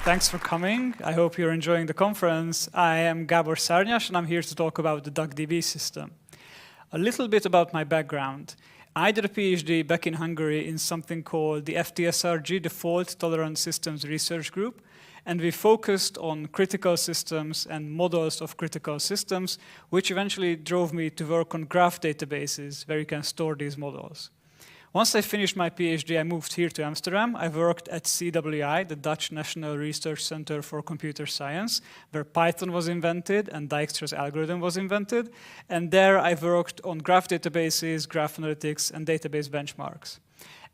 Thanks for coming. I hope you're enjoying the conference. I am Gabor Szarnyas, and I'm here to talk about the DuckDB system. A little bit about my background. I did a PhD back in Hungary in something called the FTSRG, the Fault Tolerant Systems Research Group, and we focused on critical systems and models of critical systems, which eventually drove me to work on graph databases where you can store these models. Once I finished my PhD, I moved here to Amsterdam. I worked at CWI, the Dutch National Research Center for Computer Science, where Python was invented and Dijkstra's algorithm was invented. And there I worked on graph databases, graph analytics, and database benchmarks.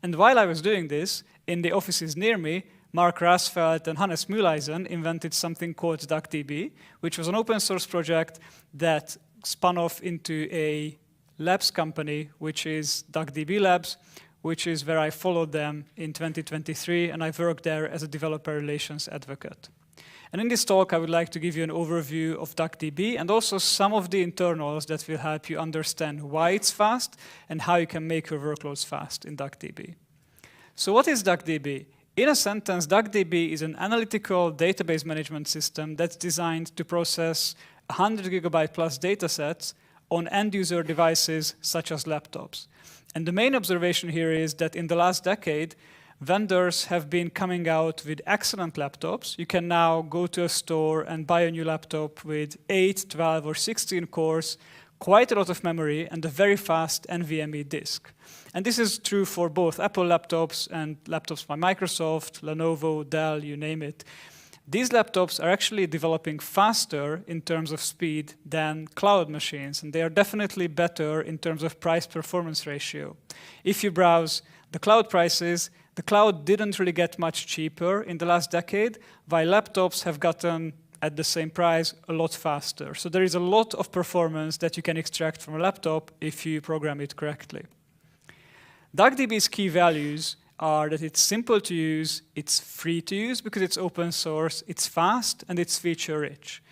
And while I was doing this, in the offices near me, Mark Rasfeld and Hannes Mühleisen invented something called DuckDB, which was an open source project that spun off into a labs company, which is DuckDB Labs, which is where I followed them in 2023, and I've worked there as a developer relations advocate. And in this talk, I would like to give you an overview of DuckDB and also some of the internals that will help you understand why it's fast and how you can make your workloads fast in DuckDB. So what is DuckDB? In a sentence, DuckDB is an analytical database management system that's designed to process 100 gigabyte plus datasets on end-user devices such as laptops. And the main observation here is that in the last decade, vendors have been coming out with excellent laptops. You can now go to a store and buy a new laptop with 8, 12, or 16 cores, quite a lot of memory, and a very fast NVMe disk. And this is true for both Apple laptops and laptops by Microsoft, Lenovo, Dell, you name it. These laptops are actually developing faster in terms of speed than cloud machines, and they are definitely better in terms of price-performance ratio. If you browse the cloud prices, the cloud didn't really get much cheaper in the last decade, while laptops have gotten, at the same price, a lot faster. So there is a lot of performance that you can extract from a laptop if you program it correctly. DuckDB's key values are that it's simple to use, it's free to use because it's open source, it's fast, and it's feature-rich.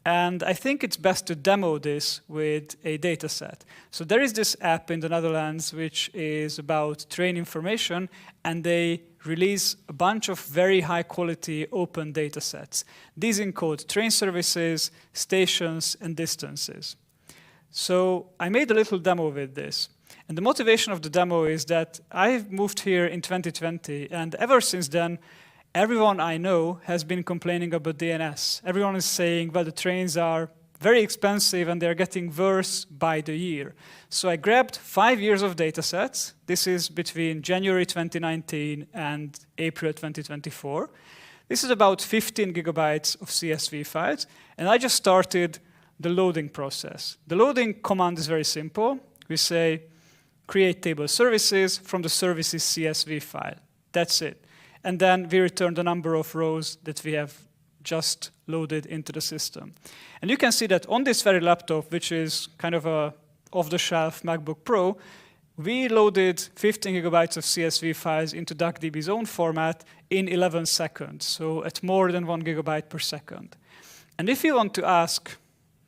And I think it's best to demo this with a dataset. So there is this app in the Netherlands which is about train information, and they release a bunch of very high-quality open datasets. These encode train services, stations, and distances. So I made a little demo with this. And the motivation of the demo is that I moved here in 2020, and ever since then, everyone I know has been complaining about DNS. Everyone is saying, well, the trains are very expensive and they're getting worse by the year. So I grabbed 5 years of datasets. This is between January 2019 and April 2024. This is about 15 gigabytes of CSV files, and I just started the loading process. The loading command is very simple. We say, create table services from the services CSV file. That's it. And then we return the number of rows that we have just loaded into the system. And you can see that on this very laptop, which is kind of a off-the-shelf MacBook Pro, we loaded 15 gigabytes of CSV files into DuckDB's own format in 11 seconds, so at more than 1 gigabyte per second. And if you want to ask,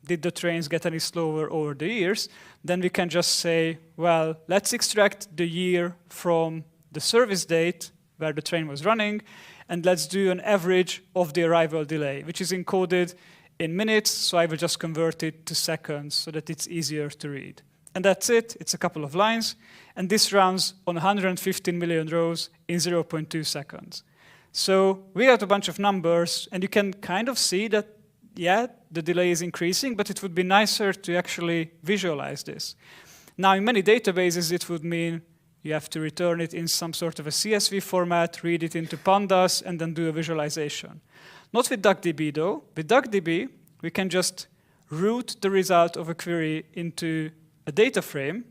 did the trains get any slower over the years, then we can just say, well, let's extract the year from the service date where the train was running, and let's do an average of the arrival delay, which is encoded in minutes, so I will just convert it to seconds so that it's easier to read. And that's it. It's a couple of lines, and this runs on 115 million rows in 0.2 seconds. So we got a bunch of numbers, and you can kind of see that yeah, the delay is increasing, but it would be nicer to actually visualize this. Now, in many databases, it would mean you have to return it in some sort of a CSV format, read it into pandas, and then do a visualization. Not with DuckDB, though. With DuckDB, we can just route the result of a query into a data frame.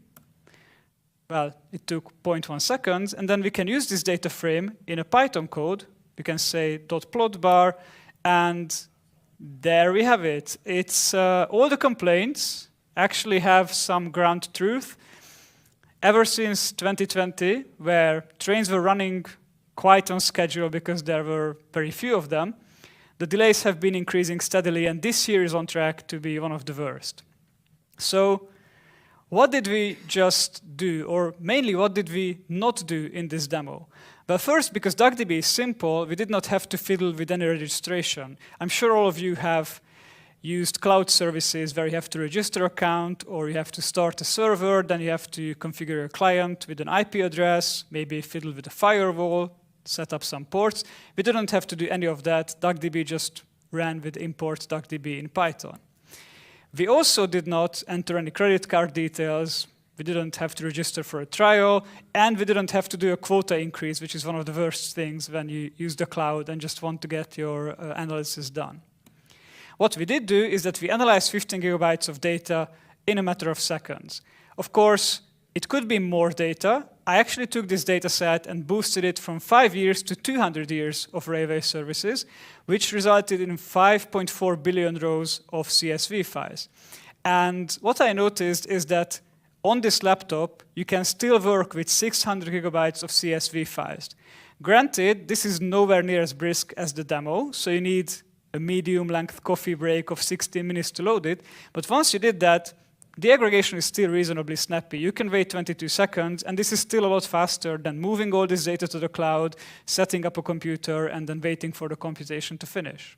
Well, it took 0.1 seconds, and then we can use this data frame in a Python code. We can say .plotbar, and there we have it. It's all the complaints actually have some ground truth. Ever since 2020, where trains were running quite on schedule because there were very few of them, the delays have been increasing steadily, and this year is on track to be one of the worst. So what did we just do, or mainly what did we not do in this demo? But first, because DuckDB is simple, we did not have to fiddle with any registration. I'm sure all of you have used cloud services where you have to register an account, or you have to start a server, then you have to configure a client with an IP address, maybe fiddle with a firewall, set up some ports. We didn't have to do any of that. DuckDB just ran with import DuckDB in Python. We also did not enter any credit card details. We didn't have to register for a trial, and we didn't have to do a quota increase, which is one of the worst things when you use the cloud and just want to get your analysis done. What we did do is that we analyzed 15 gigabytes of data in a matter of seconds. Of course, it could be more data. I actually took this data set and boosted it from 5 years to 200 years of railway services, which resulted in 5.4 billion rows of CSV files. And what I noticed is that on this laptop, you can still work with 600 gigabytes of CSV files. Granted, this is nowhere near as brisk as the demo, so you need a medium-length coffee break of 16 minutes to load it. But once you did that, the aggregation is still reasonably snappy. You can wait 22 seconds, and this is still a lot faster than moving all this data to the cloud, setting up a computer, and then waiting for the computation to finish.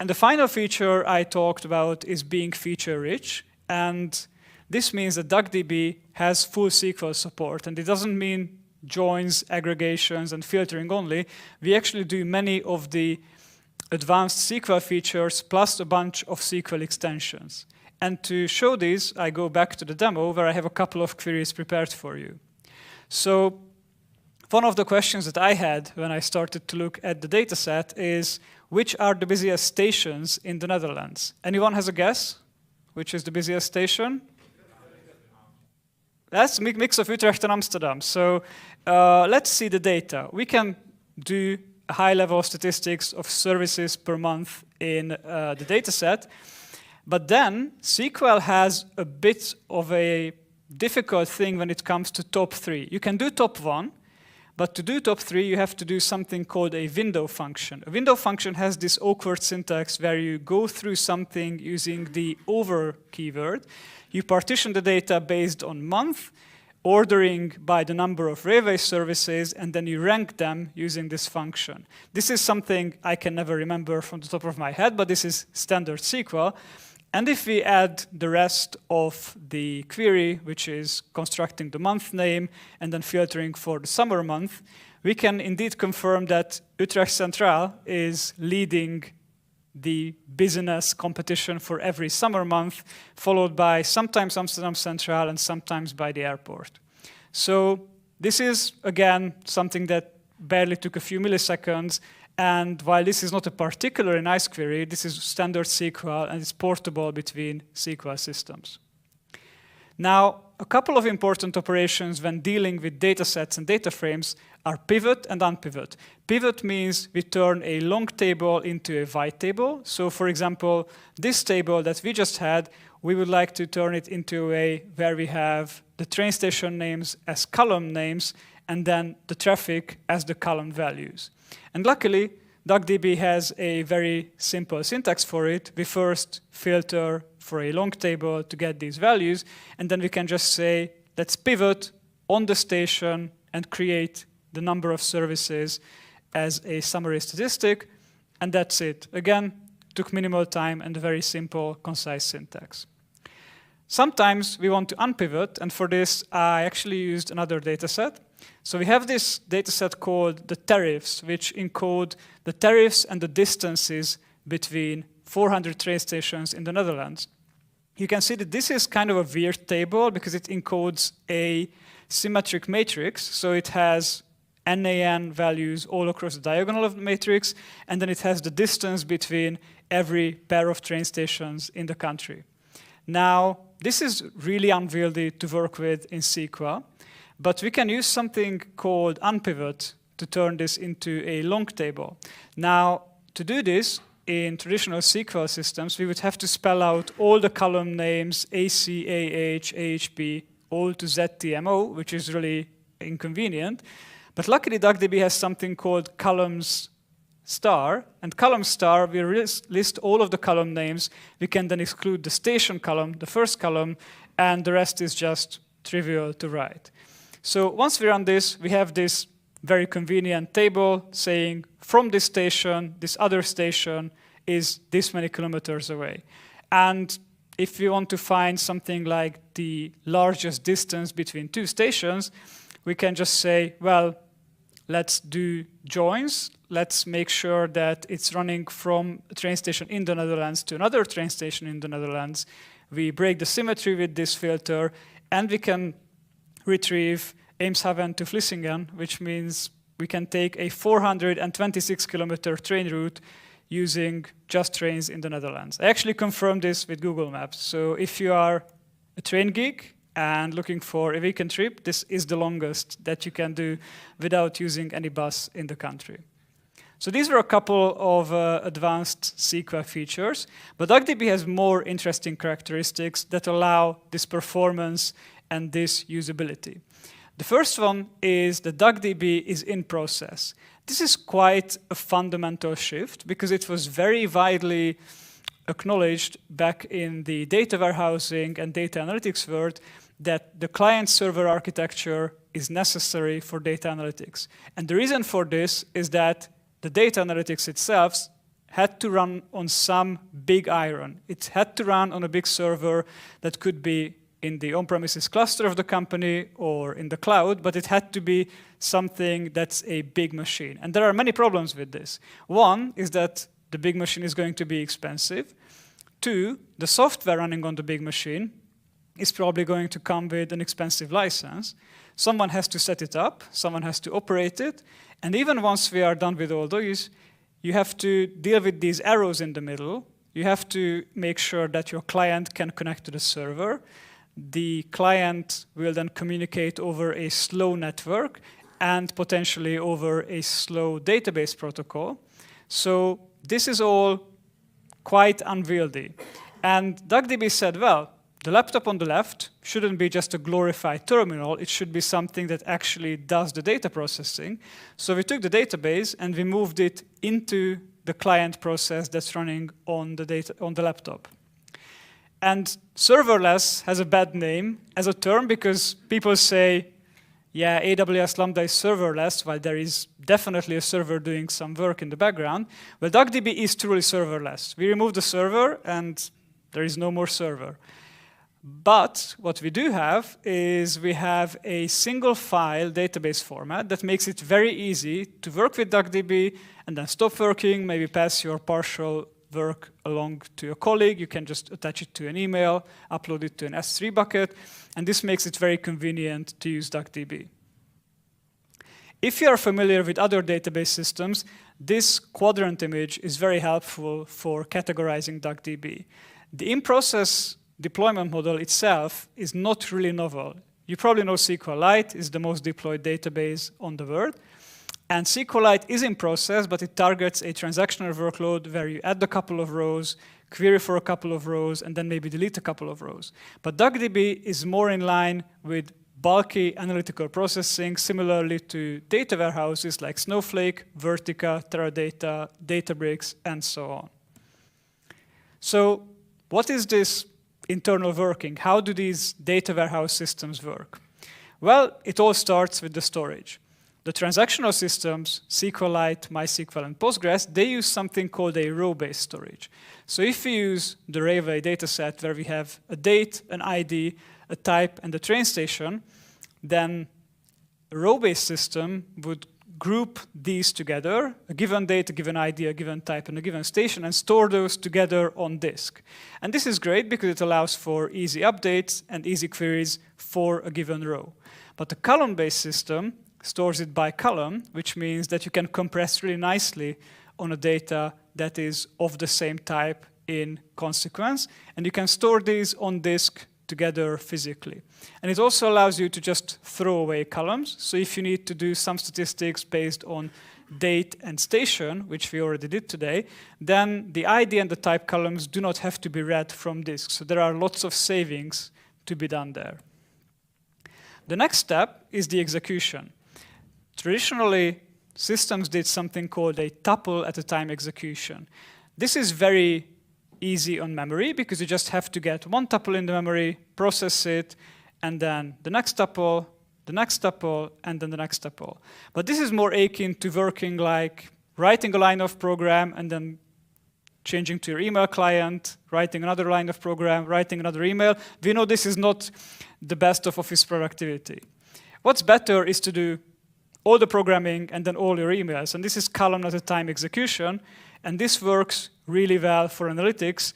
And the final feature I talked about is being feature-rich. And this means that DuckDB has full SQL support, and it doesn't mean joins, aggregations, and filtering only. We actually do many of the advanced SQL features plus a bunch of SQL extensions. And to show this, I go back to the demo where I have a couple of queries prepared for you. So one of the questions that I had when I started to look at the dataset is, which are the busiest stations in the Netherlands? Anyone has a guess? Which is the busiest station? That's a mix of Utrecht and Amsterdam. So let's see the data. We can do a high level of statistics of services per month in the dataset. But then SQL has a bit of a difficult thing when it comes to top 3. You can do top 1, but to do top 3, you have to do something called a window function. A window function has this awkward syntax where you go through something using the over keyword. You partition the data based on month, ordering by the number of railway services, and then you rank them using this function. This is something I can never remember from the top of my head, but this is standard SQL. And if we add the rest of the query, which is constructing the month name and then filtering for the summer month, we can indeed confirm that Utrecht Centraal is leading the business competition for every summer month, followed by sometimes Amsterdam Centraal and sometimes by the airport. So this is, again, something that barely took a few milliseconds. And while this is not a particularly nice query, this is standard SQL, and it's portable between SQL systems. Now, a couple of important operations when dealing with datasets and data frames are pivot and unpivot. Pivot means we turn a long table into a wide table. So, for example, this table that we just had, we would like to turn it into a way where we have the train station names as column names, and then the traffic as the column values. And luckily, DuckDB has a very simple syntax for it. We first filter for a long table to get these values, and then we can just say, let's pivot on the station and create the number of services as a summary statistic, and that's it. Again, took minimal time and a very simple, concise syntax. Sometimes we want to unpivot, and for this, I actually used another dataset. So we have this dataset called the tariffs, which encode the tariffs and the distances between 400 train stations in the Netherlands. You can see that this is kind of a weird table because it encodes a symmetric matrix. So it has NaN values all across the diagonal of the matrix, and then it has the distance between every pair of train stations in the country. Now, this is really unwieldy to work with in SQL, but we can use something called unpivot to turn this into a long table. Now, to do this, in traditional SQL systems, we would have to spell out all the column names, AC, AH, AHP, all to ZTMO, which is really inconvenient. But luckily, DuckDB has something called columns star, and column star, we list all of the column names. We can then exclude the station column, the first column, and the rest is just trivial to write. So once we run this, we have this very convenient table saying from this station, this other station is this many kilometers away. And if we want to find something like the largest distance between two stations, we can just say, well, let's do joins. Let's make sure that it's running from a train station in the Netherlands to another train station in the Netherlands. We break the symmetry with this filter, and we can retrieve Eemshaven to Vlissingen, which means we can take a 426-kilometer train route using just trains in the Netherlands. I actually confirmed this with Google Maps. So if you are a train geek and looking for a weekend trip, this is the longest that you can do without using any bus in the country. So these were a couple of advanced SQL features, but DuckDB has more interesting characteristics that allow this performance and this usability. The first one is that DuckDB is in process. This is quite a fundamental shift because it was very widely acknowledged back in the data warehousing and data analytics world that the client-server architecture is necessary for data analytics. And the reason for this is that the data analytics itself had to run on some big iron. It had to run on a big server that could be in the on-premises cluster of the company or in the cloud, but it had to be something that's a big machine. And there are many problems with this. One is that the big machine is going to be expensive. Two, the software running on the big machine is probably going to come with an expensive license. Someone has to set it up, someone has to operate it, and even once we are done with all those, you have to deal with these arrows in the middle. You have to make sure that your client can connect to the server. The client will then communicate over a slow network and potentially over a slow database protocol. So this is all quite unwieldy. And DuckDB said, well, the laptop on the left shouldn't be just a glorified terminal. It should be something that actually does the data processing. So we took the database and we moved it into the client process that's running on the laptop. And serverless has a bad name as a term because people say, yeah, AWS Lambda is serverless, while there is definitely a server doing some work in the background. Well, DuckDB is truly serverless. We remove the server and there is no more server. But what we do have is we have a single file database format that makes it very easy to work with DuckDB and then stop working, maybe pass your partial work along to your colleague. You can just attach it to an email, upload it to an S3 bucket, and this makes it very convenient to use DuckDB. If you are familiar with other database systems, this quadrant image is very helpful for categorizing DuckDB. The in-process deployment model itself is not really novel. You probably know SQLite is the most deployed database on the world. And SQLite is in process, but it targets a transactional workload where you add a couple of rows, query for a couple of rows, and then maybe delete a couple of rows. But DuckDB is more in line with bulky analytical processing, similarly to data warehouses like Snowflake, Vertica, Teradata, Databricks, and so on. So what is this internal working? How do these data warehouse systems work? Well, it all starts with the storage. The transactional systems, SQLite, MySQL, and Postgres, they use something called a row-based storage. So if we use the railway dataset where we have a date, an ID, a type, and a train station, then a row-based system would group these together, a given date, a given ID, a given type, and a given station, and store those together on disk. And this is great because it allows for easy updates and easy queries for a given row. But the column-based system stores it by column, which means that you can compress really nicely on a data that is of the same type in consequence, and you can store these on disk together physically. And it also allows you to just throw away columns. So if you need to do some statistics based on date and station, which we already did today, then the ID and the type columns do not have to be read from disk. So there are lots of savings to be done there. The next step is the execution. Traditionally, systems did something called a tuple at a time execution. This is very easy on memory because you just have to get one tuple in the memory, process it, and then the next tuple, the next tuple, and then the next tuple. But this is more akin to working like writing a line of program and then changing to your email client, writing another line of program, writing another email. We know this is not the best of office productivity. What's better is to do all the programming and then all your emails. And this is column at a time execution. And this works really well for analytics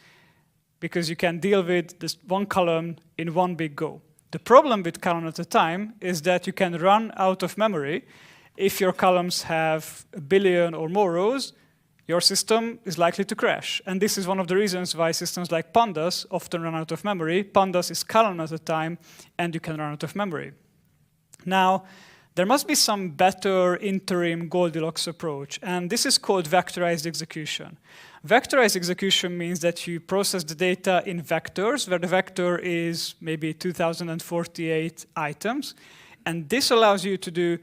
because you can deal with this one column in one big go. The problem with column at a time is that you can run out of memory. If your columns have 1 billion or more rows, your system is likely to crash. And this is one of the reasons why systems like Pandas often run out of memory. Pandas is column at a time, and you can run out of memory. Now, there must be some better interim Goldilocks approach, and this is called vectorized execution. Vectorized execution means that you process the data in vectors, where the vector is maybe 2048 items, and this allows you to do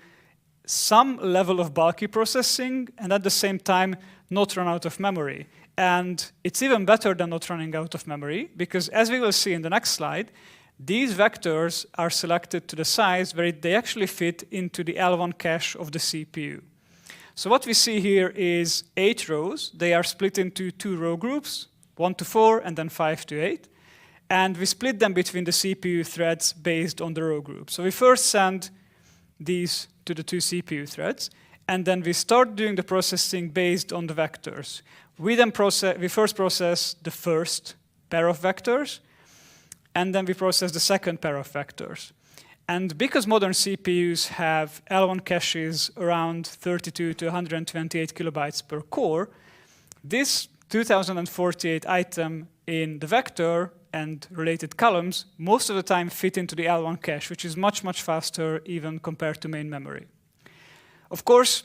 some level of bulky processing and at the same time not run out of memory. And it's even better than not running out of memory, because as we will see in the next slide, these vectors are selected to the size where they actually fit into the L1 cache of the CPU. So what we see here is 8 rows. They are split into 2 row groups, 1 to 4 and then 5 to 8. And we split them between the CPU threads based on the row group. So we first send these to the 2 CPU threads, and then we start doing the processing based on the vectors. We first process the first pair of vectors, and then we process the second pair of vectors. And because modern CPUs have L1 caches around 32 to 128 kilobytes per core, this 2048 item in the vector and related columns most of the time fit into the L1 cache, which is much, much faster even compared to main memory. Of course,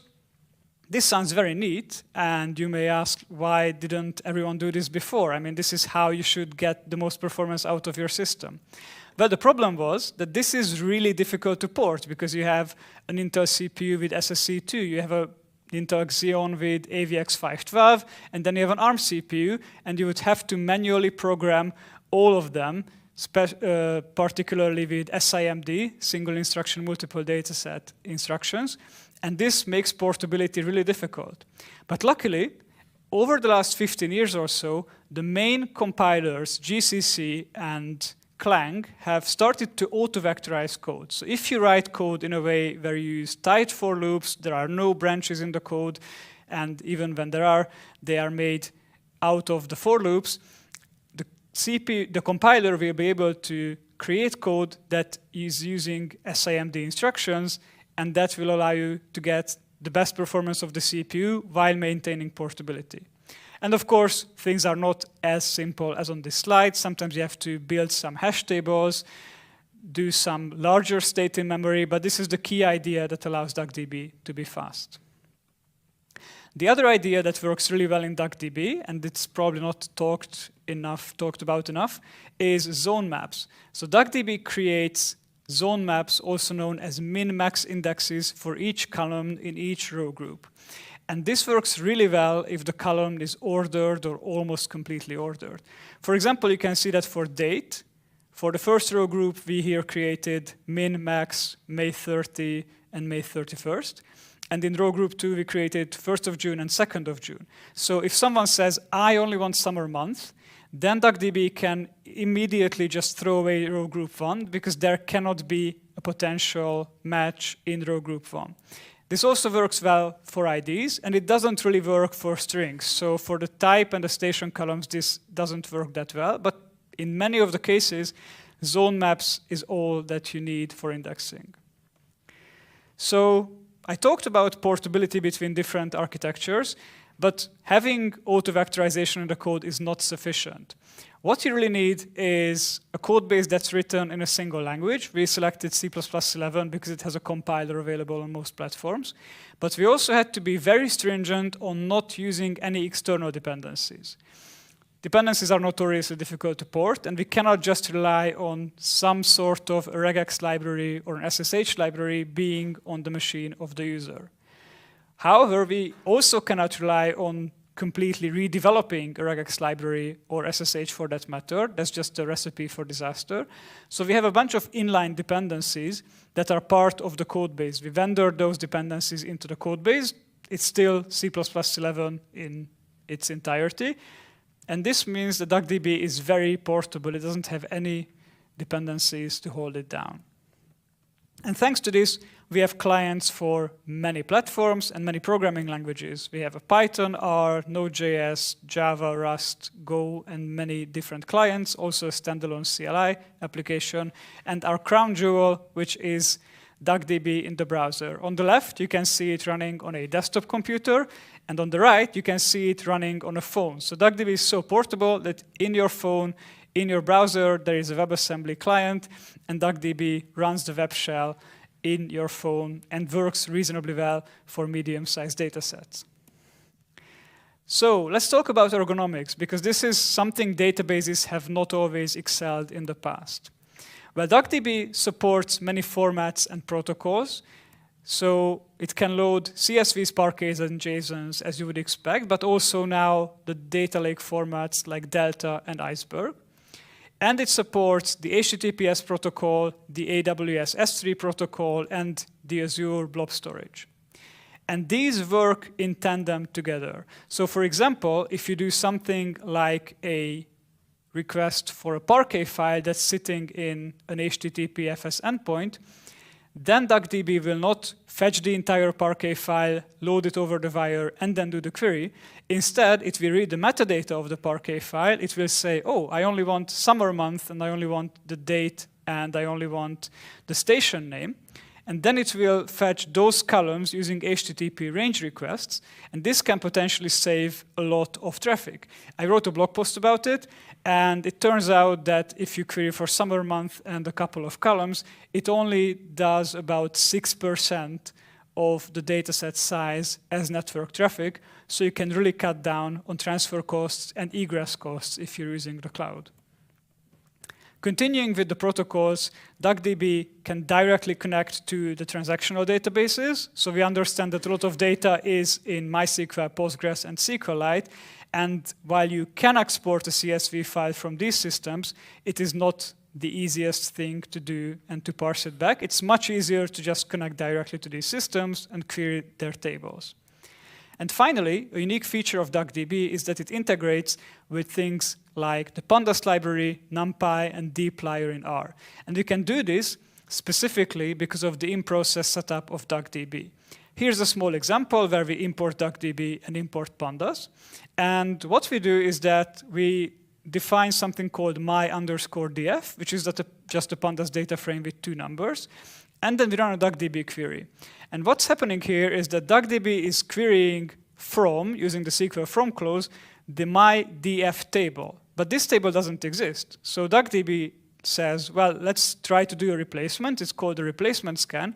this sounds very neat, and you may ask, why didn't everyone do this before? I mean, this is how you should get the most performance out of your system. Well, the problem was that this is really difficult to port because you have an Intel CPU with SSC2, you have an Intel Xeon with AVX512, and then you have an ARM CPU, and you would have to manually program all of them, particularly with SIMD, single instruction multiple dataset instructions, and this makes portability really difficult. But luckily, over the last 15 years or so, the main compilers, GCC and Clang, have started to auto-vectorize code. So if you write code in a way where you use tight for loops, there are no branches in the code, and even when there are, they are made out of the for loops, the compiler will be able to create code that is using SIMD instructions, and that will allow you to get the best performance of the CPU while maintaining portability. And of course, things are not as simple as on this slide. Sometimes you have to build some hash tables, do some larger state in memory, but this is the key idea that allows DuckDB to be fast. The other idea that works really well in DuckDB, and it's probably not talked about enough, is zone maps. So DuckDB creates zone maps, also known as min-max indexes, for each column in each row group. And this works really well if the column is ordered or almost completely ordered. For example, you can see that for date, for the first row group, we here created min, max, May 30, and May 31st. And in row group 2, we created 1st of June and 2nd of June. So if someone says, I only want summer month, then DuckDB can immediately just throw away row group 1 because there cannot be a potential match in row group 1. This also works well for IDs, and it doesn't really work for strings. So for the type and the station columns, this doesn't work that well. But in many of the cases, zone maps is all that you need for indexing. So I talked about portability between different architectures, but having auto-vectorization in the code is not sufficient. What you really need is a code base that's written in a single language. We selected C++11 because it has a compiler available on most platforms. But we also had to be very stringent on not using any external dependencies. Dependencies are notoriously difficult to port, and we cannot just rely on some sort of a regex library or an SSH library being on the machine of the user. However, we also cannot rely on completely redeveloping a regex library or SSH for that matter. That's just a recipe for disaster. So we have a bunch of inline dependencies that are part of the code base. We vendor those dependencies into the code base. It's still C++11 in its entirety. And this means that DuckDB is very portable. It doesn't have any dependencies to hold it down. And thanks to this, we have clients for many platforms and many programming languages. We have a Python, R, Node.js, Java, Rust, Go, and many different clients, also a standalone CLI application, and our crown jewel, which is DuckDB in the browser. On the left, you can see it running on a desktop computer, and on the right, you can see it running on a phone. So DuckDB is so portable that in your phone, in your browser, there is a WebAssembly client, and DuckDB runs the web shell in your phone and works reasonably well for medium-sized data sets. So let's talk about ergonomics, because this is something databases have not always excelled in the past. Well, DuckDB supports many formats and protocols, so it can load CSVs, Parquets, and JSONs as you would expect, but also now the data lake formats like Delta and Iceberg. And it supports the HTTPS protocol, the AWS S3 protocol, and the Azure Blob Storage. And these work in tandem together. So for example, if you do something like a request for a Parquet file that's sitting in an HTTPFS endpoint, then DuckDB will not fetch the entire Parquet file, load it over the wire, and then do the query. Instead, it will read the metadata of the Parquet file. It will say, oh, I only want summer month, and I only want the date, and I only want the station name. And then it will fetch those columns using HTTP range requests, and this can potentially save a lot of traffic. I wrote a blog post about it, and it turns out that if you query for summer month and a couple of columns, it only does about 6% of the dataset size as network traffic, so you can really cut down on transfer costs and egress costs if you're using the cloud. Continuing with the protocols, DuckDB can directly connect to the transactional databases. So we understand that a lot of data is in MySQL, Postgres, and SQLite. And while you can export a CSV file from these systems, it is not the easiest thing to do and to parse it back. It's much easier to just connect directly to these systems and query their tables. And finally, a unique feature of DuckDB is that it integrates with things like the pandas library, NumPy, and dplyr in R. And you can do this specifically because of the in-process setup of DuckDB. Here's a small example where we import DuckDB and import pandas. And what we do is that we define something called my_df, which is just a pandas data frame with 2 numbers. And then we run a DuckDB query. And what's happening here is that DuckDB is querying from, using the SQL from clause, the my_df table. But this table doesn't exist. So DuckDB says, well, let's try to do a replacement. It's called a replacement scan.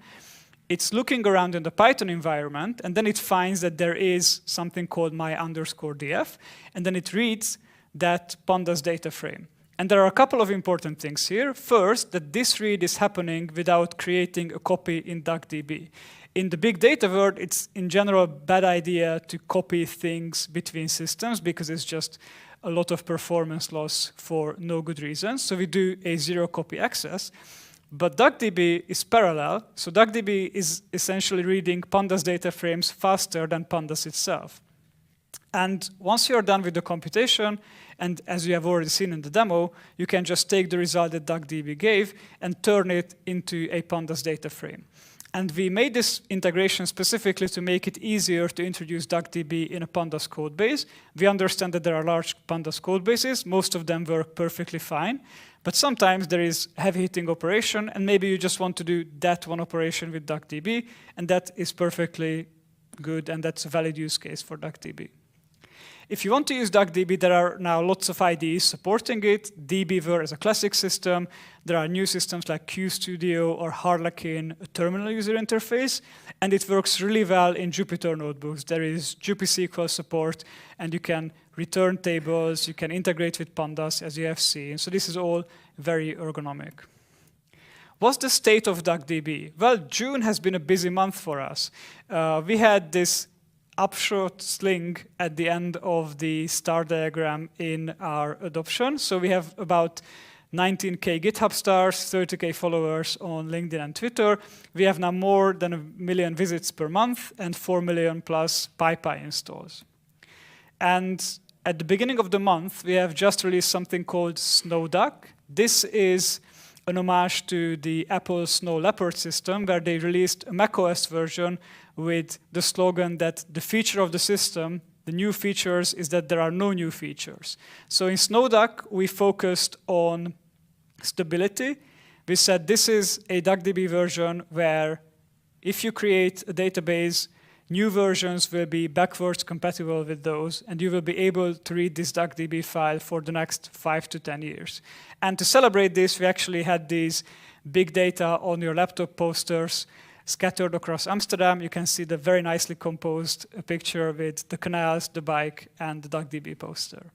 It's looking around in the Python environment, and then it finds that there is something called my_df, and then it reads that pandas data frame. And there are a couple of important things here. First, that this read is happening without creating a copy in DuckDB. In the big data world, it's in general a bad idea to copy things between systems because it's just a lot of performance loss for no good reason. So we do a zero copy access. But DuckDB is parallel. So DuckDB is essentially reading pandas data frames faster than pandas itself. And once you're done with the computation, and as you have already seen in the demo, you can just take the result that DuckDB gave and turn it into a pandas data frame. And we made this integration specifically to make it easier to introduce DuckDB in a pandas code base. We understand that there are large pandas code bases. Most of them work perfectly fine. But sometimes there is heavy-hitting operation, and maybe you just want to do that one operation with DuckDB, and that is perfectly good, and that's a valid use case for DuckDB. If you want to use DuckDB, there are now lots of IDEs supporting it. dbeaver is a classic system. There are new systems like QStudio or Harlequin, a terminal user interface. And it works really well in Jupyter notebooks. There is JupySQL support, and you can return tables. You can integrate with pandas, as you have seen. So this is all very ergonomic. What's the state of DuckDB? Well, June has been a busy month for us. We had this upshot sling at the end of the star diagram in our adoption. So we have about 19K GitHub stars, 30K followers on LinkedIn and Twitter. We have now more than 1 million visits per month and 4 million plus PyPy installs. And at the beginning of the month, we have just released something called SnowDuck. This is an homage to the Apple Snow Leopard system, where they released a macOS version with the slogan that the feature of the system, the new features, is that there are no new features. So in SnowDuck, we focused on stability. We said this is a DuckDB version where if you create a database, new versions will be backwards compatible with those, and you will be able to read this DuckDB file for the next 5 to 10 years. And to celebrate this, we actually had these big data on your laptop posters scattered across Amsterdam. You can see the very nicely composed picture with the canals, the bike, and the DuckDB poster.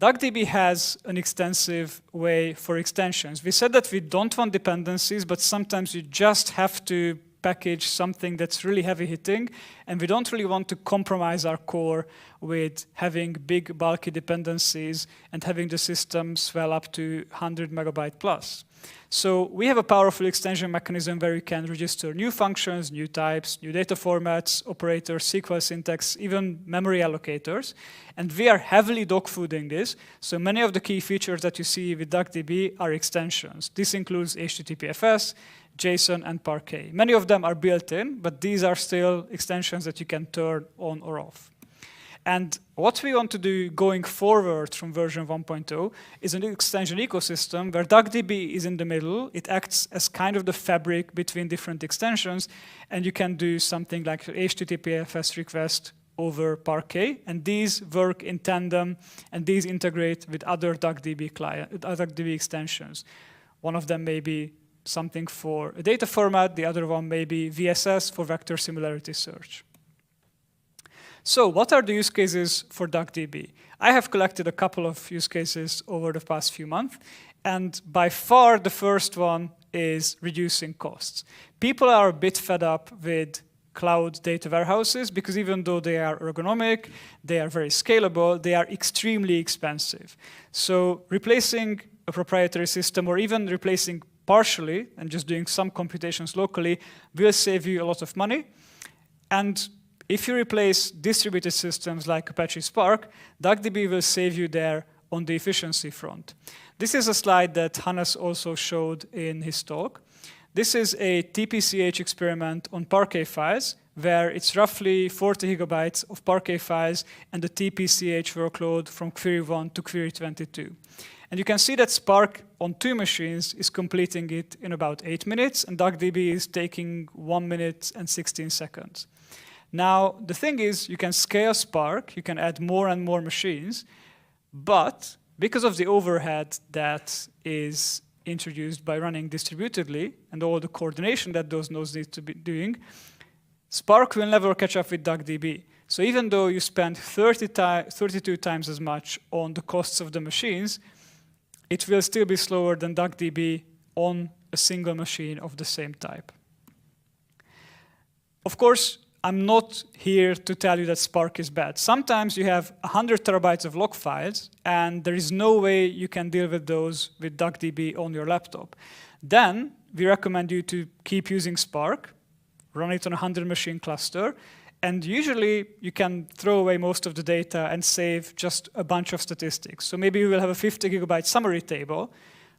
DuckDB has an extensive way for extensions. We said that we don't want dependencies, but sometimes you just have to package something that's really heavy hitting, and we don't really want to compromise our core with having big bulky dependencies and having the system swell up to 100 megabyte plus. So we have a powerful extension mechanism where you can register new functions, new types, new data formats, operators, SQL syntax, even memory allocators. And we are heavily dogfooding this. So many of the key features that you see with DuckDB are extensions. This includes HTTPFS, JSON, and Parquet. Many of them are built in, but these are still extensions that you can turn on or off. And what we want to do going forward from version 1.0 is an extension ecosystem where DuckDB is in the middle. It acts as kind of the fabric between different extensions, and you can do something like HTTPFS request over Parquet, and these work in tandem, and these integrate with other DuckDB extensions. One of them may be something for a data format, the other one may be VSS for vector similarity search. So what are the use cases for DuckDB? I have collected a couple of use cases over the past few months, and by far the first one is reducing costs. People are a bit fed up with cloud data warehouses because even though they are ergonomic, they are very scalable, they are extremely expensive. So replacing a proprietary system or even replacing partially and just doing some computations locally will save you a lot of money. And if you replace distributed systems like Apache Spark, DuckDB will save you there on the efficiency front. This is a slide that Hannes also showed in his talk. This is a TPCH experiment on Parquet files, where it's roughly 40 gigabytes of Parquet files and the TPCH workload from query 1 to query 22. And you can see that Spark on 2 machines is completing it in about 8 minutes, and DuckDB is taking 1 minute and 16 seconds. Now, the thing is, you can scale Spark, you can add more and more machines, but because of the overhead that is introduced by running distributedly and all the coordination that those nodes need to be doing, Spark will never catch up with DuckDB. So even though you spend 32 times as much on the costs of the machines, it will still be slower than DuckDB on a single machine of the same type. Of course, I'm not here to tell you that Spark is bad. Sometimes you have 100 terabytes of log files, and there is no way you can deal with those with DuckDB on your laptop. Then we recommend you to keep using Spark, run it on a 100 machine cluster, and usually you can throw away most of the data and save just a bunch of statistics. So maybe you will have a 50 gigabyte summary table.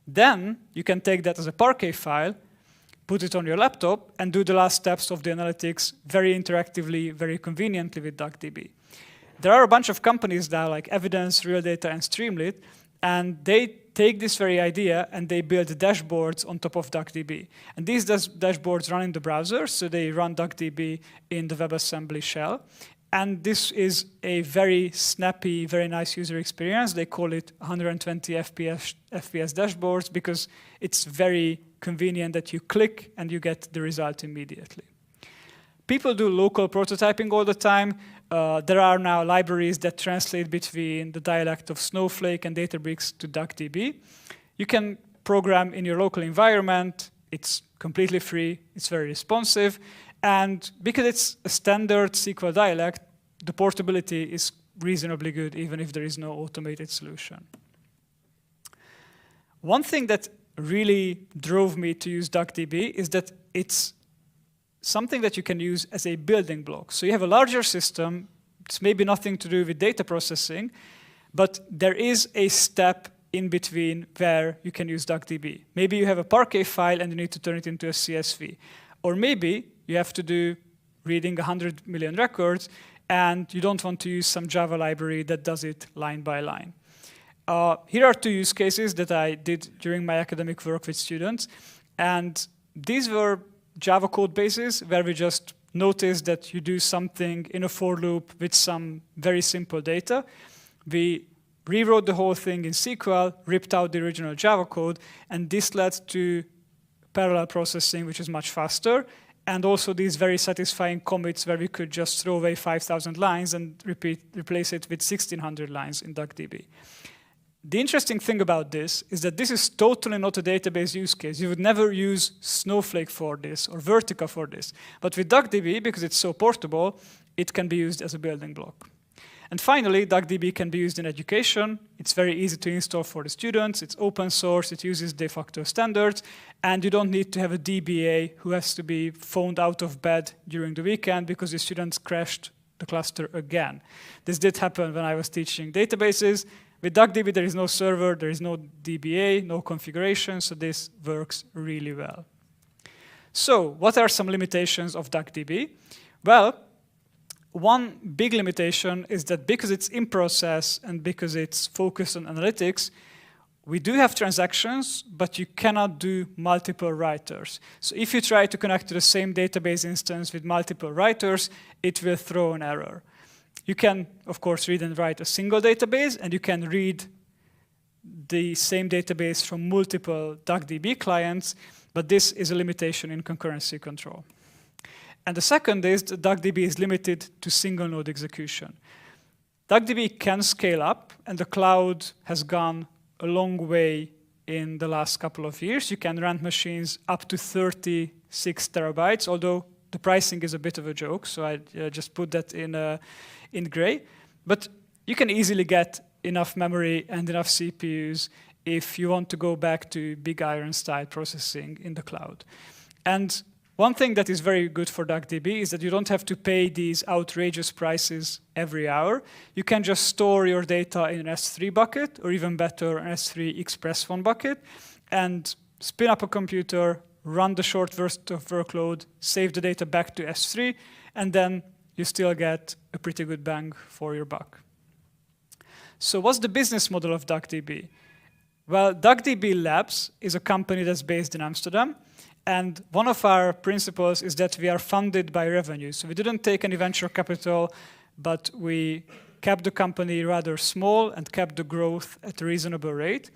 Then you can take that as a Parquet file, put it on your laptop, and do the last steps of the analytics very interactively, very conveniently with DuckDB. There are a bunch of companies now like Evidence, Real Data, and Streamlit, and they take this very idea and they build dashboards on top of DuckDB. And these dashboards run in the browser, so they run DuckDB in the WebAssembly shell. And this is a very snappy, very nice user experience. They call it 120 FPS dashboards because it's very convenient that you click and you get the result immediately. People do local prototyping all the time. There are now libraries that translate between the dialect of Snowflake and Databricks to DuckDB. You can program in your local environment. It's completely free. It's very responsive. And because it's a standard SQL dialect, the portability is reasonably good, even if there is no automated solution. One thing that really drove me to use DuckDB is that it's something that you can use as a building block. So you have a larger system, it's maybe nothing to do with data processing, but there is a step in between where you can use DuckDB. Maybe you have a Parquet file and you need to turn it into a CSV. Or maybe you have to do reading 100 million records and you don't want to use some Java library that does it line by line. Here are two use cases that I did during my academic work with students. And these were Java code bases where we just noticed that you do something in a for loop with some very simple data. We rewrote the whole thing in SQL, ripped out the original Java code, and this led to parallel processing, which is much faster, and also these very satisfying commits where we could just throw away 5,000 lines and replace it with 1,600 lines in DuckDB. The interesting thing about this is that this is totally not a database use case. You would never use Snowflake for this or Vertica for this. But with DuckDB, because it's so portable, it can be used as a building block. And finally, DuckDB can be used in education. It's very easy to install for the students. It's open source. It uses de facto standards. And you don't need to have a DBA who has to be phoned out of bed during the weekend because the students crashed the cluster again. This did happen when I was teaching databases. With DuckDB, there is no server, there is no DBA, no configuration, so this works really well. So, what are some limitations of DuckDB? Well, one big limitation is that because it's in process and because it's focused on analytics, we do have transactions, but you cannot do multiple writers. So if you try to connect to the same database instance with multiple writers, it will throw an error. You can, of course, read and write a single database, and you can read the same database from multiple DuckDB clients, but this is a limitation in concurrency control. And the second is that DuckDB is limited to single node execution. DuckDB can scale up, and the cloud has gone a long way in the last couple of years. You can run machines up to 36 terabytes, although the pricing is a bit of a joke, so I just put that in gray. But you can easily get enough memory and enough CPUs if you want to go back to big iron style processing in the cloud. And one thing that is very good for DuckDB is that you don't have to pay these outrageous prices every hour. You can just store your data in an S3 bucket, or even better, an S3 Express one bucket, and spin up a computer, run the short burst of workload, save the data back to S3, and then you still get a pretty good bang for your buck. So what's the business model of DuckDB? Well, DuckDB Labs is a company that's based in Amsterdam, and one of our principles is that we are funded by revenue. So we didn't take any venture capital, but we kept the company rather small and kept the growth at a reasonable rate.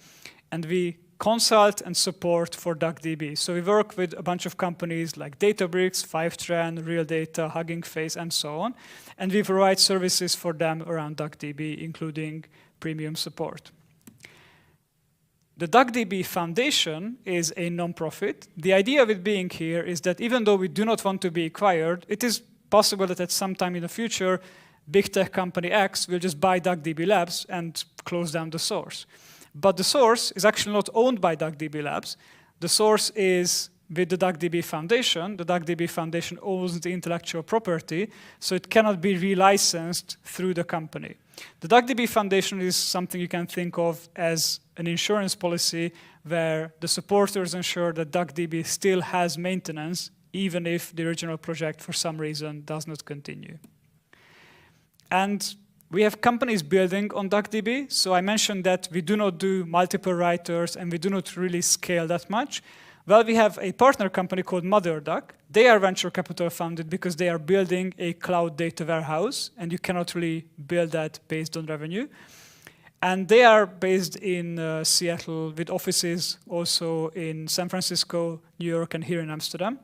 And we consult and support for DuckDB. So we work with a bunch of companies like Databricks, Fivetran, Real Data, Hugging Face, and so on. And we provide services for them around DuckDB, including premium support. The DuckDB Foundation is a non-profit. The idea with being here is that even though we do not want to be acquired, it is possible that at some time in the future, big tech company X will just buy DuckDB Labs and close down the source. But the source is actually not owned by DuckDB Labs. The source is with the DuckDB Foundation. The DuckDB Foundation owns the intellectual property, so it cannot be relicensed through the company. The DuckDB Foundation is something you can think of as an insurance policy where the supporters ensure that DuckDB still has maintenance, even if the original project for some reason does not continue. And we have companies building on DuckDB, so I mentioned that we do not do multiple writers and we do not really scale that much. Well, we have a partner company called MotherDuck. They are venture capital funded because they are building a cloud data warehouse, and you cannot really build that based on revenue. And they are based in Seattle with offices also in San Francisco, New York, and here in Amsterdam.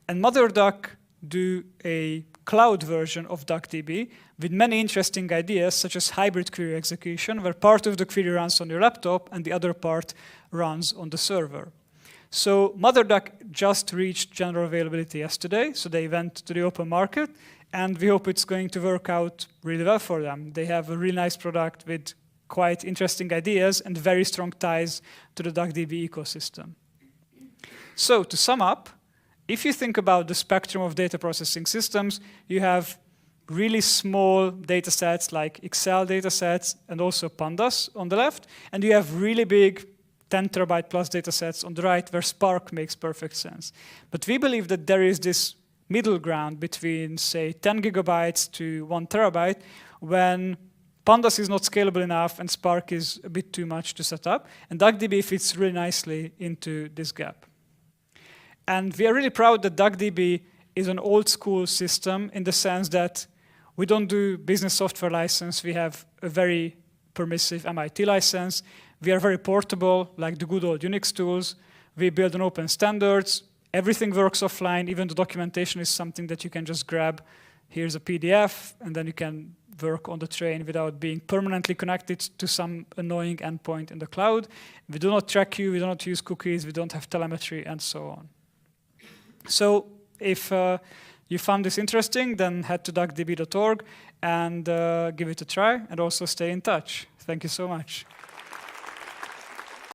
And MotherDuck do a cloud version of DuckDB with many interesting ideas, such as hybrid query execution, where part of the query runs on your laptop and the other part runs on the server. So MotherDuck just reached general availability yesterday, so they went to the open market, and we hope it's going to work out really well for them. They have a really nice product with quite interesting ideas and very strong ties to the DuckDB ecosystem. So to sum up, if you think about the spectrum of data processing systems, you have really small data sets like Excel data sets and also pandas on the left, and you have really big 10 terabyte plus data sets on the right where Spark makes perfect sense. But we believe that there is this middle ground between, say, 10 gigabytes to 1 terabyte when pandas is not scalable enough and Spark is a bit too much to set up, and DuckDB fits really nicely into this gap. And we are really proud that DuckDB is an old school system in the sense that we don't do business software license. We have a very permissive MIT license. We are very portable, like the good old Unix tools. We build on open standards. Everything works offline. Even the documentation is something that you can just grab. Here's a PDF, and then you can work on the train without being permanently connected to some annoying endpoint in the cloud. We do not track you. We do not use cookies. We don't have telemetry, and so on. So if you found this interesting, then head to duckdb.org and give it a try, and also stay in touch. Thank you so much.